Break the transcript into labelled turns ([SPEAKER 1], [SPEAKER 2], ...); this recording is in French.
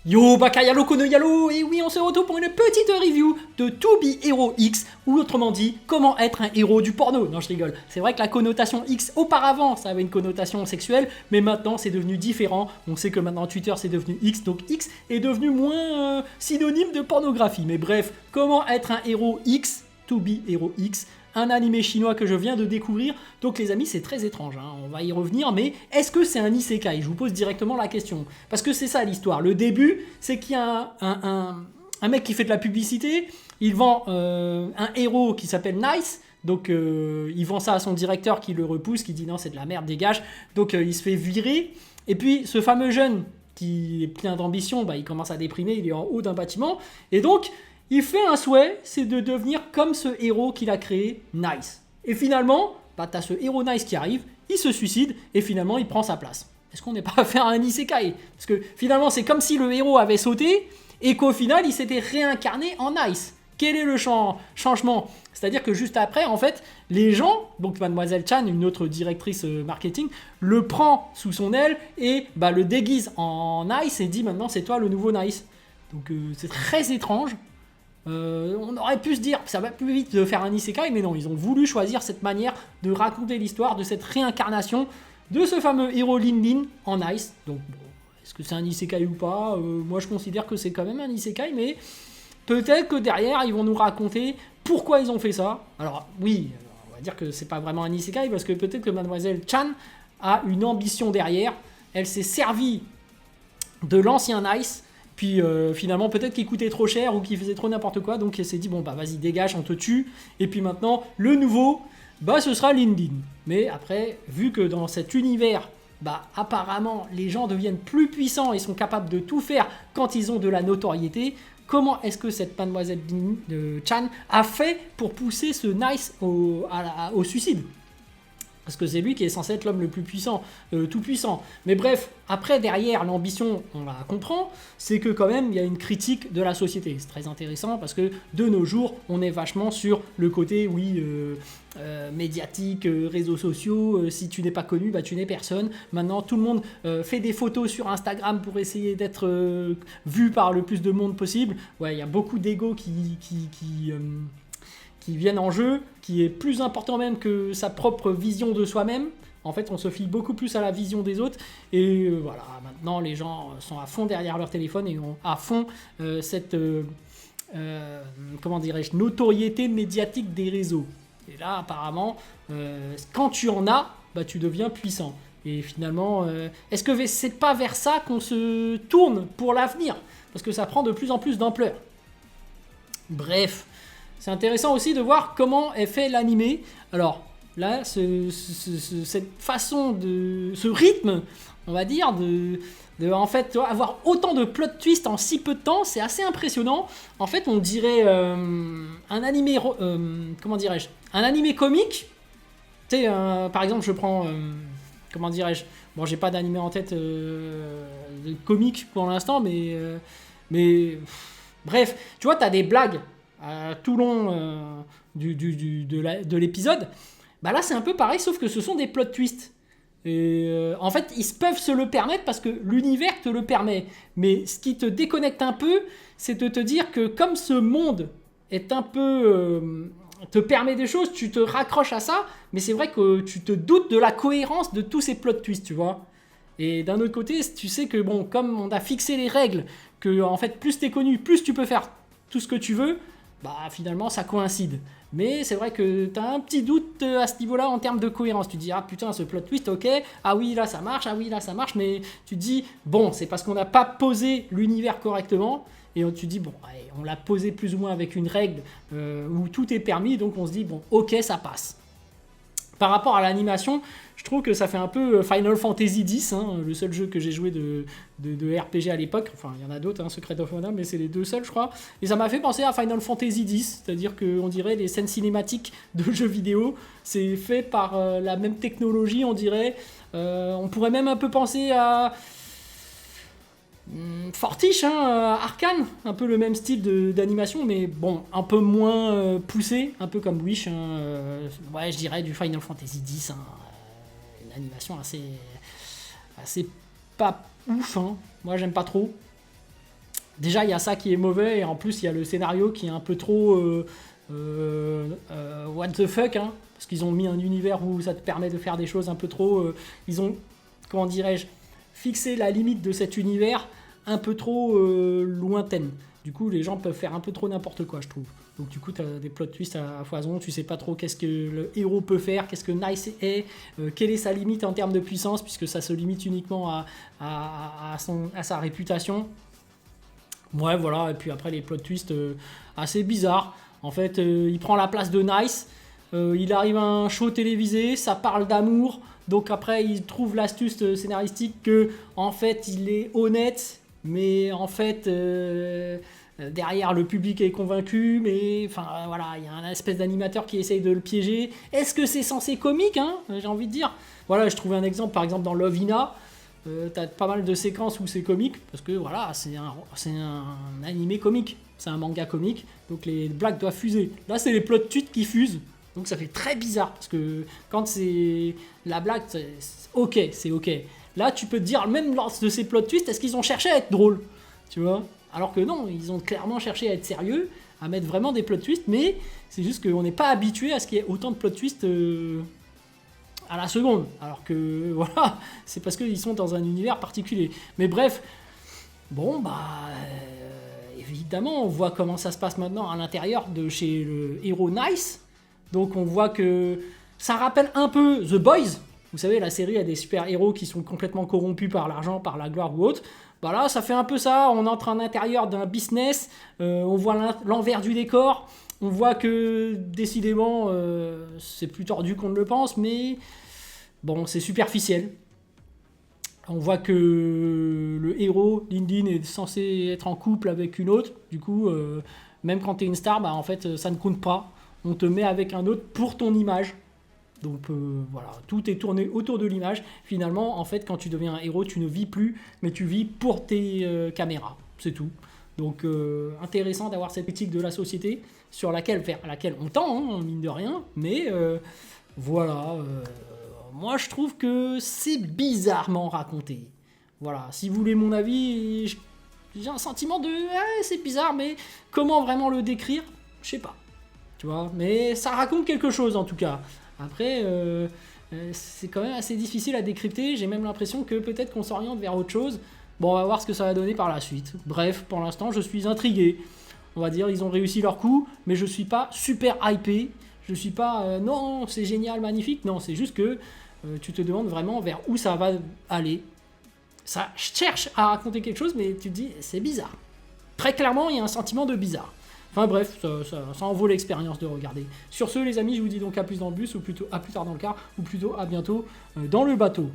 [SPEAKER 1] Yo Bakayalo Konoyalo, et oui on se retrouve pour une petite review de To Be Hero X, ou autrement dit, comment être un héros du porno. Non je rigole, c'est vrai que la connotation X auparavant ça avait une connotation sexuelle, mais maintenant c'est devenu différent. On sait que maintenant Twitter c'est devenu X, donc X est devenu moins synonyme de pornographie. Mais bref, comment être un héros X, To Be Hero X, un animé chinois que je viens de découvrir. Donc les amis, c'est très étrange, hein. On va y revenir, mais est-ce que c'est un isekai? Je vous pose directement la question. Parce que c'est ça l'histoire. Le début, c'est qu'il y a un mec qui fait de la publicité, il vend un héros qui s'appelle Nice, donc il vend ça à son directeur qui le repousse, qui dit non c'est de la merde, dégage. Donc il se fait virer, et puis ce fameux jeune qui est plein d'ambition, bah, il commence à déprimer, il est en haut d'un bâtiment, et donc il fait un souhait, c'est de devenir comme ce héros qu'il a créé, Nice. Et finalement, bah, t'as ce héros Nice qui arrive, il se suicide, et finalement il prend sa place. Est-ce qu'on n'est pas à faire un isekai? Parce que finalement c'est comme si le héros avait sauté, et qu'au final il s'était réincarné en Nice. Quel est le changement? C'est-à-dire que juste après, en fait, les gens, donc Mademoiselle Chan, une autre directrice marketing, le prend sous son aile, et bah, le déguise en Nice, et dit maintenant c'est toi le nouveau Nice. Donc c'est très étrange. On aurait pu se dire ça va plus vite de faire un isekai, mais non, ils ont voulu choisir cette manière de raconter l'histoire de cette réincarnation de ce fameux héros Lin Lin en Ice. Donc bon, est-ce que c'est un isekai ou pas? Moi je considère que c'est quand même un isekai, mais peut-être que derrière ils vont nous raconter pourquoi ils ont fait ça. Alors oui, on va dire que c'est pas vraiment un isekai, parce que peut-être que Mademoiselle Chan a une ambition derrière, elle s'est servie de l'ancien Nice. Puis finalement, peut-être qu'il coûtait trop cher ou qu'il faisait trop n'importe quoi. Donc il s'est dit, bon bah vas-y, dégage, on te tue. Et puis maintenant, le nouveau, bah ce sera Lin Lin. Mais après, vu que dans cet univers, bah apparemment, les gens deviennent plus puissants et sont capables de tout faire quand ils ont de la notoriété, comment est-ce que cette mademoiselle Chan a fait pour pousser ce Nice au suicide? Parce que c'est lui qui est censé être l'homme le plus puissant, tout puissant. Mais bref, après, derrière, l'ambition, on la comprend, c'est que quand même, il y a une critique de la société. C'est très intéressant parce que de nos jours, on est vachement sur le côté, oui, médiatique, réseaux sociaux. Si tu n'es pas connu, bah, tu n'es personne. Maintenant, tout le monde fait des photos sur Instagram pour essayer d'être vu par le plus de monde possible. Ouais, il y a beaucoup d'ego qui viennent en jeu, qui est plus important même que sa propre vision de soi-même. En fait, on se fie beaucoup plus à la vision des autres. Et voilà, maintenant, les gens sont à fond derrière leur téléphone et ont à fond cette comment dirais-je, notoriété médiatique des réseaux. Et là, apparemment, quand tu en as, bah, tu deviens puissant. Et finalement, est-ce que c'est pas vers ça qu'on se tourne pour l'avenir? Parce que ça prend de plus en plus d'ampleur. Bref. C'est intéressant aussi de voir comment est fait l'animé. Alors là, cette façon de... ce rythme, on va dire, de en fait avoir autant de plot twists en si peu de temps, c'est assez impressionnant. En fait, on dirait un animé... comment dirais-je? Un animé comique. Tu sais, par exemple, je prends... comment dirais-je? Bon, j'ai pas d'animé en tête de comique pour l'instant, mais bref, tu vois, t'as des blagues tout long de l'épisode. Bah là c'est un peu pareil, sauf que ce sont des plot twists. Et en fait ils peuvent se le permettre parce que l'univers te le permet. Mais ce qui te déconnecte un peu, c'est de te dire que comme ce monde est un peu te permet des choses, tu te raccroches à ça. Mais c'est vrai que tu te doutes de la cohérence de tous ces plot twists, tu vois. Et d'un autre côté, tu sais que bon, comme on a fixé les règles, que en fait plus t'es connu, plus tu peux faire tout ce que tu veux, bah finalement ça coïncide. Mais c'est vrai que t'as un petit doute à ce niveau-là en termes de cohérence. Tu te dis, ah putain, ce plot twist, ok, ah oui, là ça marche, ah oui, là ça marche, mais tu te dis, bon, c'est parce qu'on n'a pas posé l'univers correctement, et tu te dis, bon, allez, on l'a posé plus ou moins avec une règle où tout est permis, donc on se dit, bon, ok, ça passe. Par rapport à l'animation, je trouve que ça fait un peu Final Fantasy X, hein, le seul jeu que j'ai joué de RPG à l'époque. Enfin, il y en a d'autres, hein, Secret of Mana, mais c'est les deux seuls, je crois. Et ça m'a fait penser à Final Fantasy X, c'est-à-dire qu'on dirait les scènes cinématiques de jeux vidéo. C'est fait par la même technologie, on dirait. On pourrait même un peu penser à Fortiche, hein, Arcane, un peu le même style d'animation, mais bon, un peu moins poussé, un peu comme Wish, hein, ouais, je dirais du Final Fantasy X, hein, une animation assez pas ouf, hein. Moi j'aime pas trop. Déjà, il y a ça qui est mauvais, et en plus, il y a le scénario qui est un peu trop what the fuck, hein, parce qu'ils ont mis un univers où ça te permet de faire des choses un peu trop... ils ont, comment dirais-je, fixé la limite de cet univers un peu trop lointaine. Du coup, les gens peuvent faire un peu trop n'importe quoi, je trouve. Donc du coup, tu as des plot twists à foison, tu sais pas trop qu'est-ce que le héros peut faire, qu'est-ce que Nice est, quelle est sa limite en termes de puissance, puisque ça se limite uniquement à sa réputation. Ouais, voilà, et puis après les plot twists assez bizarres. En fait, il prend la place de Nice, il arrive à un show télévisé, ça parle d'amour, donc après il trouve l'astuce scénaristique que en fait il est honnête, mais en fait derrière le public est convaincu, mais enfin voilà, il y a un espèce d'animateur qui essaye de le piéger. Est-ce que c'est censé comique, hein, j'ai envie de dire. Voilà, je trouvais un exemple par exemple dans Lovina. T'as pas mal de séquences où c'est comique, parce que voilà, c'est un animé comique, c'est un manga comique, donc les blagues doivent fuser. Là, c'est les plot twists qui fusent, donc ça fait très bizarre, parce que quand c'est la blague, c'est ok, c'est ok. Là, tu peux te dire, même lors de ces plot twists, est-ce qu'ils ont cherché à être drôles, tu vois? Alors que non, ils ont clairement cherché à être sérieux, à mettre vraiment des plot twists, mais c'est juste qu'on n'est pas habitué à ce qu'il y ait autant de plot twists à la seconde, alors que voilà, c'est parce qu'ils sont dans un univers particulier. Mais bref, bon bah évidemment, on voit comment ça se passe maintenant à l'intérieur de chez le héros Nice. Donc on voit que ça rappelle un peu The Boys. Vous savez, la série a des super-héros qui sont complètement corrompus par l'argent, par la gloire ou autre. Bah là, ça fait un peu ça. On entre à l'intérieur d'un business, on voit l'envers du décor. On voit que, décidément, c'est plus tordu qu'on ne le pense, mais bon, c'est superficiel. On voit que le héros, Lindin, est censé être en couple avec une autre. Du coup, même quand tu es une star, bah, en fait, ça ne compte pas. On te met avec un autre pour ton image. Donc voilà, tout est tourné autour de l'image. Finalement, en fait, quand tu deviens un héros, tu ne vis plus, mais tu vis pour tes caméras. C'est tout. Donc intéressant d'avoir cette critique de la société vers laquelle on tend, hein, mine de rien. Mais voilà, moi je trouve que c'est bizarrement raconté. Voilà, si vous voulez mon avis, j'ai un sentiment de c'est bizarre, mais comment vraiment le décrire, je sais pas. Tu vois, mais ça raconte quelque chose en tout cas. Après, c'est quand même assez difficile à décrypter. J'ai même l'impression que peut-être qu'on s'oriente vers autre chose. Bon, on va voir ce que ça va donner par la suite. Bref, pour l'instant, je suis intrigué. On va dire, ils ont réussi leur coup, mais je suis pas super hypé. Je suis pas, non, c'est génial, magnifique. Non, c'est juste que tu te demandes vraiment vers où ça va aller. Ça cherche à raconter quelque chose, mais tu te dis, c'est bizarre. Très clairement, il y a un sentiment de bizarre. Enfin bref, ça en vaut l'expérience de regarder. Sur ce, les amis, je vous dis donc à plus dans le bus, ou plutôt à plus tard dans le car, ou plutôt à bientôt dans le bateau.